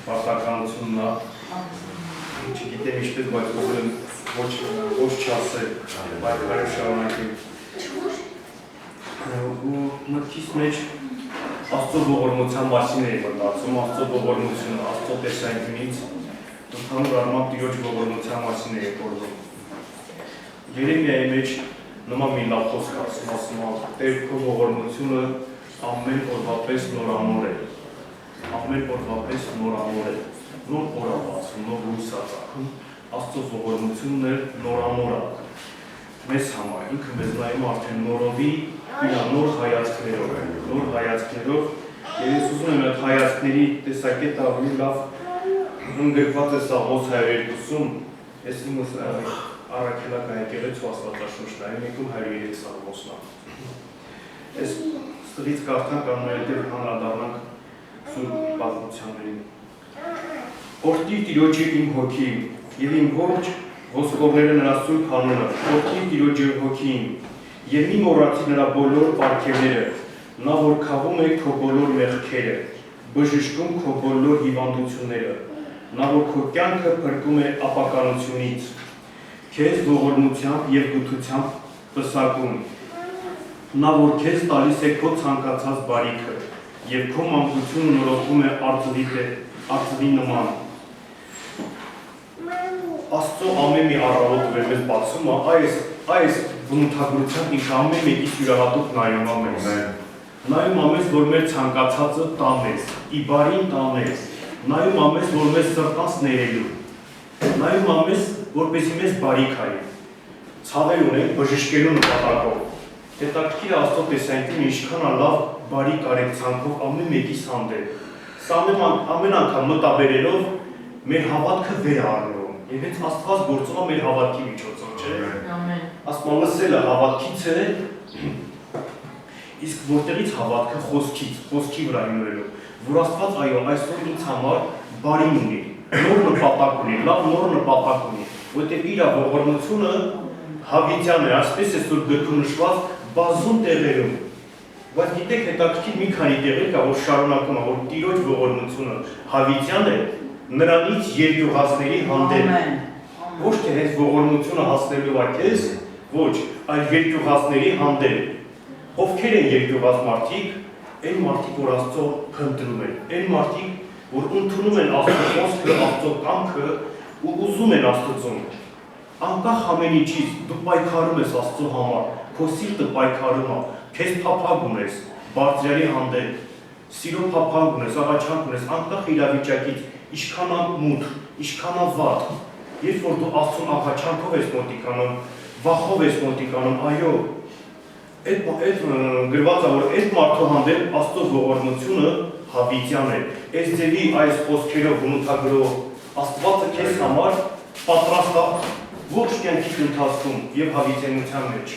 պարտականությունն է, չգիտեմ ինչպես, բայց ուզում եմ ոչ չասել, պայքարը շարունակել։ Ու մտքիս մեջ Աստծո ողորմության մասին էի մտածում, Աստծո ողորմությունը, Աստծո տեսանկյունից, ընդհանուր առմամբ Տիրոջ ողորմության մասին էի խորհում։ Երեմիայի մեջ նման մի լավ խոսք ասում, Տեր քո ողորմությունը ամեն օրվա պես նորանոր է, ամեն օրվա պես նորանոր է, նոր օր է բացում, նոր լույս է ծագում, Աստծո ողորմությունն էլ նորանոր է մեզ համար, ինքը մեզ նայում արդեն նորովի, նոր հայացքներով, եւ ես ուզում եմ այդ հայացքների տեսակետը ավելի լավ ընդգրկված է Սաղմոս 102-ում, ես իմս առաքելական եկեղեցու Աստվածաշունչն եմ եկում 103 Սաղմոսն է։ Ես ստղից կարդանք անունայտև հանրադառնանք Սուրբ պատմությաններին։ Օրհնի Տիրոջը իմ հոգին, եւ իմ ողջ ոսկորները նրա սուրբ անունը, օրհնի Տիրոջը հոգին, եւ մի մոռացի նրա բոլոր պարգևները, նա որ քավում է քո բոլոր մեղքերը, բժշկում քո բոլոր հիվանդությունները, նա որ քո կյանքը փրկում է ապականությունից, քեզ ողորմությամբ եւ գթությամբ պսակում, նա որ քեզ տալիս է քո ցանկացած բարիքը, եւ քո մանկությունը նորոգում է արծվի նման։ Աստծո ամեն մի առավոտ որ մեզ բացում է, այս բնութագրությամբ ինքը ամեն մեկից յուրահատուկ նայում է մեզ։ Նայում է մեզ, որ մեր ցանկացածը տա մեզ, ի բարին տա մեզ, նայում է մեզ, որ մեզ սրտանց ներելու, նայում է մեզ, որպեսզի մեզ բարիք արի, ցավել ունենք բժշկելու նպատակով։ Հետաքրքիր է Աստծո տեսանկյունը ինչքան է լավ բարի կարեկցանքով ամեն մեկիս հանդեպ։ Սա ամեն անգամ մտաբերելով մեր հավատքը վեր առնում։ Եվ հենց Աստված գործում է մեր հավատքի միջոցով, չէ՞։ Ամեն։ Ասում լսելը հավատքից է, իսկ որտեղից հավատքը խոսքի վրա հիմնվելով, որ Աստված այո, այսօր ինձ համար բարին ունի, նոր նպատակ ունի, լավ նոր նպատակ ունի, որտեղ իր ողորմությունը հավիտյան է, այսպես է Սուրբ գրքում նշված բազում տեղերում։ Բայց գիտեք, հետաքրքիր մի քանի տեղեր կա, որ շարունակում է, որ Տիրոջ ողորմությունը հավիտյան է նրանից երկյուղածների հանդեպ։ Ոչ թե հենց ողորմությունը հասնելու է քեզ, ոչ, այլ երկյուղածների հանդեպ։ Ովքեր են երկյուղած մարդիկ, այն մարդիկ, որ Աստծո փնտրում են, այն մարդիկ, որ ընդունում են Աստծո խոսքը, Աստծո կամքը ու ուզում են Աստծուն։ Անկախ ամեն ինչից դու պայքարում ես Աստծո համար, քո սիրտը պայքարում է, քեզ փափագ ունես Բարձրյալի հանդեպ, սիրո փափագ ունես, աղաչանք ունես, անկախ իրավիճակից, ինչքան մութ, ինչքան վատ, երբ որ դու Աստծուն աղաչանքով ես մոտիկանում, վախով ես մոտիկանում, այո, այդ գրված է, որ այդ մարդու հանդեպ Աստծո ողորմությունը հավիտյան է։ Այս ձևի այս խոսքերով բնութագրով Աստվածը քեզ համար պատրաստ է ողջ կյանքի ընթացքում եւ հավիտյանության մեջ։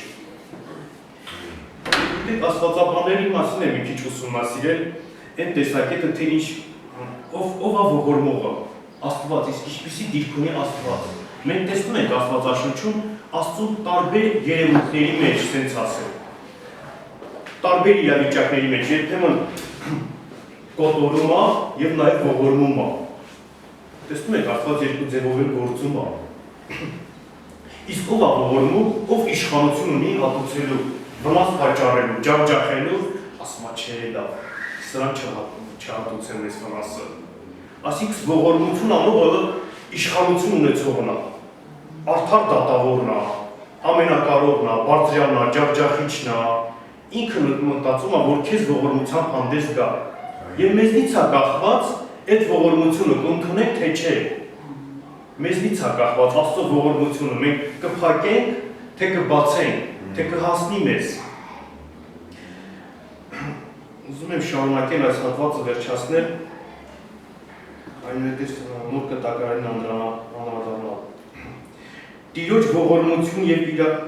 Դուք աստվածաբանների մասին եմ մի քիչ ուսումնասիրել, այն տեսակետը թե ինչ ով է ողորմողը, Աստված, իսկ ինչպիսի դիրք ունի Աստված։ Մենք տեսնում ենք Աստվածաշնչում Աստծո տարբեր երևույթների մեջ, ասենց ասել։ Տարբեր իրավիճակների մեջ, երբեմն կոտորում է եւ նաեւ ողորմում է։ Տեսնում եք, Աստված երկու ձևով էլ գործում է։ Իսկ ով է ողորմում, ով իշխանություն ունի հատուցելու, վնաս պատճառելու, ջախջախելու, ասում է չէ, լավ, սրան չհատուցեմ այս վնասը։ Այսինքն ողորմություն անողը իշխանություն ունեցողն է, արդար դատավորն է, ամենակարողն է, բարձրյալն է, ջախջախիչն է, ինքը մտածում է, որ քեզ ողորմությամբ հանդես գա։ Եվ մեզնից է կախված այդ ողորմությունը կընդունենք, թե չէ։ Մեզնից է կախված Աստծո ողորմությունը, մենք կփակենք, թե կբացենք, թե կհասնի մեզ։ Ուզում եմ շարունակել այս հատվածը վերջացնել, այնուհետև նոր կտակարային անդրադառնալ։ Տիրոջ ողորմություն եւ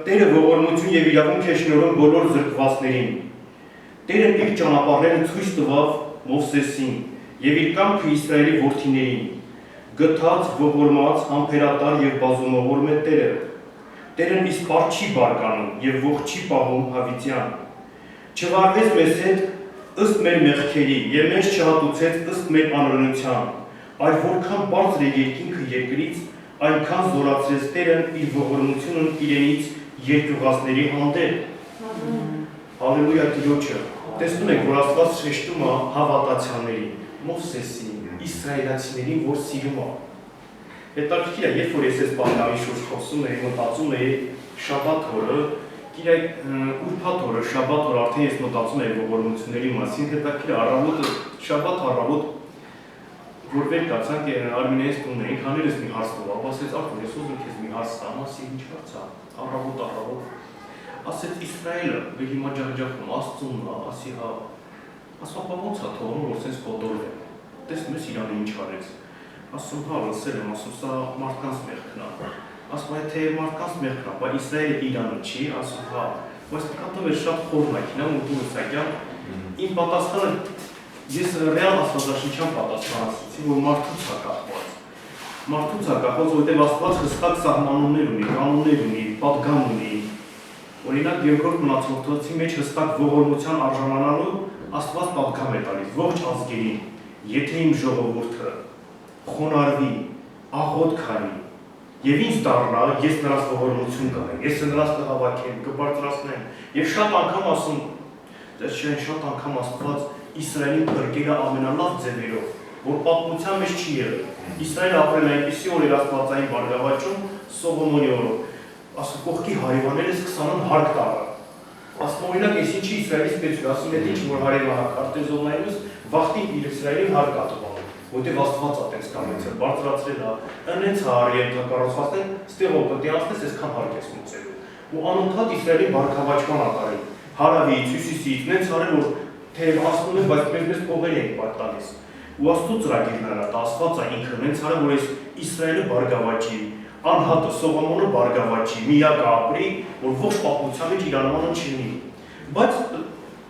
Տերը ողորմություն եւ իրավունք է շնորհում բոլոր զրկվածներին։ Տերը իր ճանապարհները ցույց տվավ Մովսեսին եւ իր կամքը Իսրայելի որդիներին։ Գթած, ողորմած, համբերատար եւ բազումողորմ է Տերը։ Տերն իսպար չի բարկանում եւ ողջ չի պահում հավիտյան։ Չվարվեց մեզ հետ ըստ մեր մեղքերի եւ մեզ չհատուցեց ըստ մեր անօրենության, այլ որքան բարձր է երկինքը երկրից, այնքան զորացրեց Տերը իր ողորմությունն իրենից երկյուղածների հանդեպ։ Հալելույա Տիրոջը։ Տեսնում եք, որ Աստված շեշտում է հավատացյալներին, Մովսեսին, իսրայելացիներին, որ սիրում է։ Հետաքրքիր է, երբ որ ես այս բանալի շուրջ խոսում էի, մտածում էի շաբաթ օրը, ուրբաթ օրը, շաբաթ օրը արդեն ես մտածում էի ողորմությունների մասին, հետաքրքիր է, առավոտը, շաբաթ առավոտ, որ վեր կացանք Արմինեից տունն էինք, հաներս մի հարց տվավ, ասեց արդեն ես ուզում քեզ մի հարց տամ, ասի ինչ հարց է, առավոտ, ասեց Իսրայելը, վեր հիմա ջախջախում, Աստծունն է, ասի հա, ասպա ոնց է թողնում, որ սենց կոտորվեմ, տեսնում ես Իրանը ինչ արեց, ասում հա, լսել եմ, ասում սա մարդկանց մեղքն է, ասում թե մարդկանց մեղքն է, բայց Իսրայելը Իրանը չի, ասում հա, բայց նկատով էր շատ խորհրդային է, ու Սակյան, իմ պատասխանը ես ռեալ աստվածաշնչյան պատասխանեցի, որ մարդուց է կախված, որտեղ Աստված հստակ սահմանումներ ունի, կանոններ ունի, պատգամ ունի, օրինակ երկրորդ մնացորդի մեջ հստակ ողորմության արժանանալու Աստված պատգամ է տալիս ողջ ազգերին, եթե իմ ժողովուրդը խոնարհվի, աղոտ քանի, եւ ինձ դառնա, ես նրանց ողորմություն կտամ, ես նրանց կհավաքեմ, կբարձրացնեմ, եւ շատ անգամ ասում, շատ անգամ Աստված Իսրայելին փրկել է ամենալավ ձևերով, որ պատմության մեջ չի եղել։ Իսրայելը ապրել է այնպիսի օրեր աստվածային բարգավաճում Սողոմոնի օրով, ասում կողքի հարևաններս 20-ն հարկ տառը։ Ասում օրինակ ես ինչի Իսրայելից պետք է, ասում եթե ինչ որ հարևանակ արտեզոնայինս վախտին իր Իսրայելին հարկ ատվանում, որտեղ Աստված է տենց կամեցել, բարձրացրել է, ընենց է արի ենթակառուցվածքն, ստեղով պետք է անցնես այսքան հարկ ես մուծելու։ Ու անընդհատ Իսրայելի բարգավաճման ատարի, հարավից, հյուսիսից, նենց արել որ թե ասում են, բայց մեզ փողեր ենք պատտալիս։ Ու Աստծո ծրագիրն է, Աստված է ինքը նենց արել, որ այս Իսրայելը բարգավաճի, անհատը Սողոմոնը բարգավաճի, միակը ապրի, որ ողջ պատմության մեջ իրանմանը չլինի։ Բայց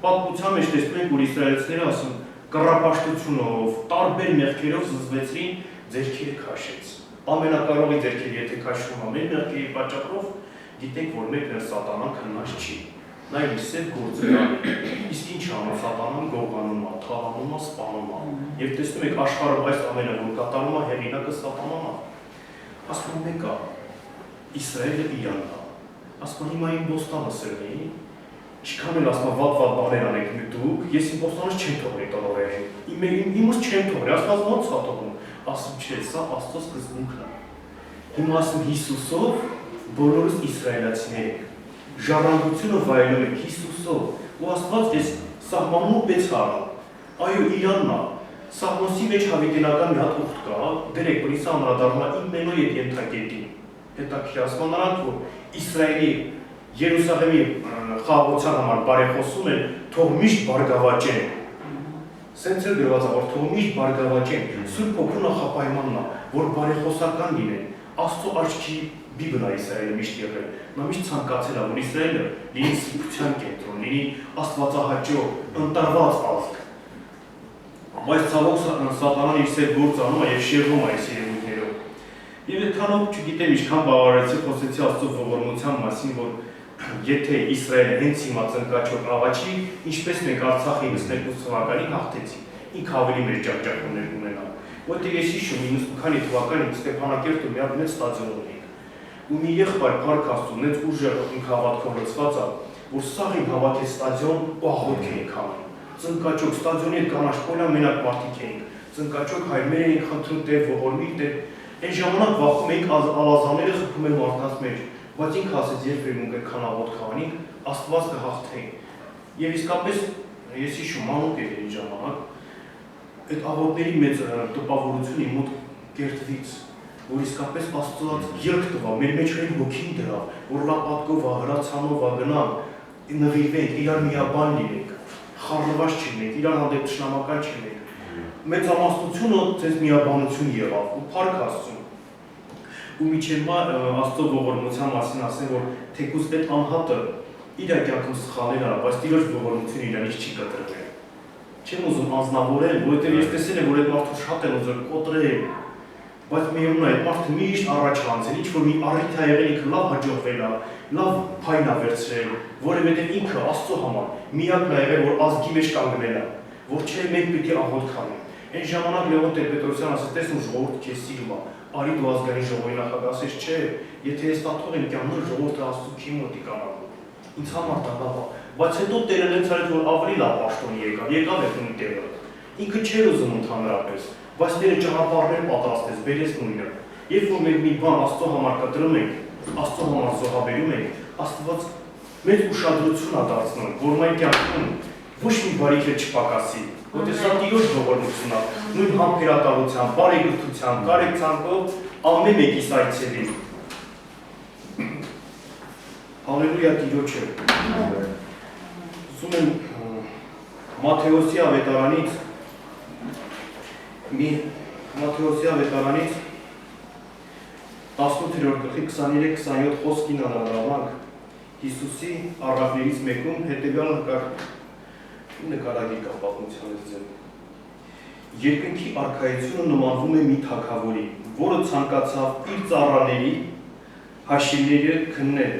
պատմության մեջ տեսնում ենք, որ իսրայելցիները ասում կռապաշտությունով, տարբեր մեղքերով զզվեցրին, ձեռքերը քաշեց։ Ամենակարողի ձեռքերը եթե քաշվում է մեր մեղքերի պատճառով, գիտենք, որ մեկն էլ սատանան քննած չի։ Նա իր սև գործը կանի, իսկ ինչ անում սատանան գողանում է, թալանում է, սպանում է։ Եվ տեսնում եք աշխարհում այս ամենը, որ կատարում է հեղինակը սատանան է։ Ասում մեկ է, Իսրայելը Իրանն է։ Ասում հիմա իմ բոստանը սրնի, չքան էլ ասում վատ բաներ անեք դուք, ես իմ բոստանս չեմ թողնի տալորային։ Իմս չեմ թողնի, Աստված ոնց է թողնում։ Ասում չէ, սա Աստծո սկզբունքն է։ Հիմա ասում Հիսուսով բոլորս իսրայելացիներ ենք։ Ժառանգությունը վայելում եք Հիսուսով, ու Աստված ես սահմանում պես հարալ, այո Իրանն է, սահմոսի մեջ հավիտենական մի հատ ուխտ կա, դերեք, որ իսա ամրադարմա իմ մենոյ ետ ենթակետին, հետաքրքիր ասում նրանք, որ Իսրայելի Երուսաղեմի խաղաղության համար բարեխոսում են, թող միշտ բարգավաճեն, սենց էլ գրված է, որ թող միշտ բարգավաճեն, Սուրբ Հոգու նախապայմանն է, որ բարեխոսական լինեն, Աստծո աչքի Բիբլն է Իսրայելը միշտ եղել, նա միշտ ցանկացել է, որ Իսրայելը լինի սրբության կենտրոն, լինի աստվածահաճո, ընտրված ազգ։ Բայց ցավոք սատանան իր սև գործ անում է եւ շեղվում է այս երևույթներով։ Եվ այդքանով չգիտեմ ինչքան բավարարեցի խոսեցի Աստծո ողորմության մասին, որ եթե Իսրայելը հենց հիմա ծնկաչոք ավաչի, ինչպես մենք Արցախի 92 թվականին հաղթեցի, ինքը ավելի մեր ջախջախումներ ունենա։ Որտեղ ես հիշում 90 քանի թվականին Ստեփանակերտում մի հատ մեծ ստադիոն ունեինք։ Ու մի եղբայր Փառք Աստծո նենց ուժեղ ինքնավատքով լցված է, որ սաղին հավաքեց ստադիոն ու աղոթք էինք անում։ Ծնկաչոք ստադիոնի հետ կանաչ փոլա մենակ մարդիկ էինք։ Ծնկաչոք հայրներ էինք խնդրում Տեր ողորմի Տեր։ Այն ժամանակ վախում էինք ալազաները խփում են մարդկանց մեջ, բայց ինքը ասեց երբ մենք այդքան աղոթք անենք, Աստված կհաղթենք։ Եվ իսկապես ես հիշում մանուկ էր այն ժամանակ այդ աղոթների մեծ տպավորությունը իմ մոտ կերտվից, որ իսկապես Աստված ելք տվա, մեր մեջ այն հոգին դրավ, որ լապատկով, հրացանով գնանք, նվիրվենք, իրար միաբան լինենք, խառնված չլինենք, իրար հանդեպ թշնամական չլինենք։ Մեծ ամաստությունը ցես միաբանություն եղավ ու Փառք Աստծուն։ Ու միջև Աստծո ողորմության մասին ասեմ, որ թեկուզ այդ անհատը իր կյանքում սխալներ արա, բայց Տիրոջ ողորմությունը իրանից չի կտրվել։ Չեմ ուզում անձնավորել, որովհետև ես տեսել եմ, որ այդ մարդու շատ են ուզում կոտրել, բայց միևնույն է, այդ մարդը միշտ առաջ հանձել, ինչ որ մի առիթ է եղել, ինքը լավ հաջողվել է, լավ փայն է վերցրել, որովհետև ինքը Աստծո համար միակն է եղել, որ ազգի մեջ կանգնել է, որ չէ մենք պիտի աղոթք անենք։ Այն ժամանակ Լևոն Տեր-Պետրոսյանը ասեց, տեսնում ժողովուրդ քեզ սիրում է, արի դու ազգային ժողովի նախագահ, ասեց, չէ, եթե ես տաթող եմ կյանքն ժողովուրդը Աստծո քի մոտ իկանալու։ Ինձ համար դա լավ է, բայց հետո Տերը նենց արեց, որ ավելի լավ պաշտոնի եկավ այդ նույն Տերը։ Ինքը չէր ուզում ընդհանրապես, բայց Տերը ճանապարհներ պատրաստեց, բերեց նույնը։ Երբ որ մենք մի բան Աստծո համար կտրում ենք, Աստծո համար զոհաբերում ենք, Աստված մեծ ուշադրություն է դարձնում, որ մեր կյանքում ոչ մի բարիք չպակասի, որտեղ սա Տիրոջ ողորմությունն է, նույն համբերատարությամբ, բարեգործությամբ, կարեկցանքով ամեն մեկիս այցելի։ Հալելույա Տիրոջը։ Ուզում եմ Մատթեոսի ավետարանից 18-րդ գլխի 23-27 խոսքին անդրադառնանք Հիսուսի առակներից մեկում հետևյալ նկարագիր կա պատմությանից ձեռ։ Երկնքի արքայությունը նմանվում է մի թագավորի, որը ցանկացավ իր ծառաների հաշիվները քննել։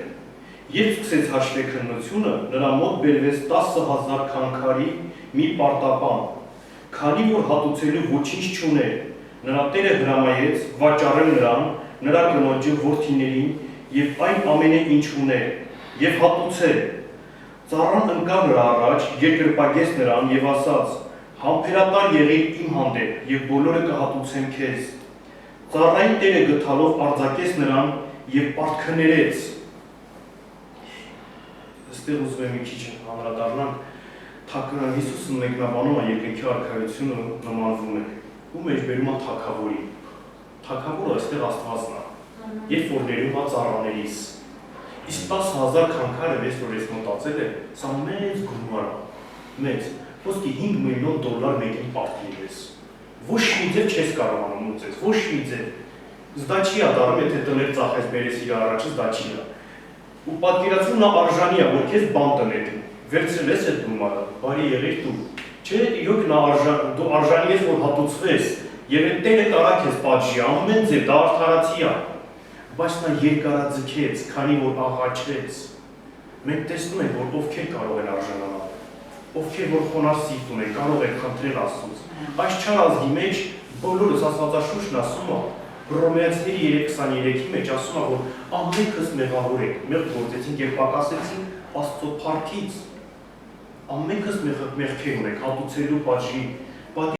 Երբ սկսեց հաշվել քննությունը, նրա մոտ բերվեց 10,000 քանքարի մի պարտապան, քանի որ հատուցելու ոչինչ չուներ, նրա տերը հրամայեց վաճառել նրան, նրա կնոջը, որդիներին եւ այն ամենը ինչ ուներ, եւ հատուցել։ Ծառան ընկավ նրա առաջ, երկրպագեց նրան եւ ասաց. «Համբերատար եղիր իմ հանդեպ եւ բոլորը կհատուցեմ քեզ»։ Ծառային տերը գթալով արձակեց նրան եւ պարտքներեց։ Այստեղ ուզում եմ մի քիչ անդրադառնանք Թագավորը Հիսուսը մեկնաբանում է երկնքի արքայությունը նմանվում է։ Ու մեջ բերում է թագավորի։ Թագավորը այստեղ Աստվածն է։ Երբ որ ներում է ծառաներիս։ Իսկ 10,000 քանքարը, որ ես մտածել եմ, սա մեծ գումար է։ Մեծ։ Ոսկի $5 միլիոն մեկին պարտքին ես։ Ոչ մի ձև չես կարողանում ուծես, ոչ մի ձև։ Զդաչի է դառնում, եթե տներ ծախես բերես իր առաջը, զդաչի է։ Ու պատկերացնում նա արժանի է, որ քեզ բան տնետի։ Վերցրել ես այդ գումարը, բարի եղիր դու։ Չէ, իրոք դու արժանի ես, որ հատուցվես, եւ այդ Տերը տարա քեզ պատժի, ամեն ձև դա արդարացի է։ Բայց նա երկարաձգեց, քանի որ աղաչեց։ Մենք տեսնում ենք, որ ովքեր կարող են արժանանալ, ովքեր որ խոնարհ սիրտ ունեն, կարող են խնդրել Աստծուց։ Այս չար ազգի մեջ բոլորս Աստվածաշունչն ասում է, Հռոմեացիների 3:23-ի մեջ ասում է, որ ամենքս մեղավոր ենք, մեղք գործեցինք եւ պակասեցինք Աստծո փառքից։ Ամենքս մեղքեր ունենք, հատուցելու պատժի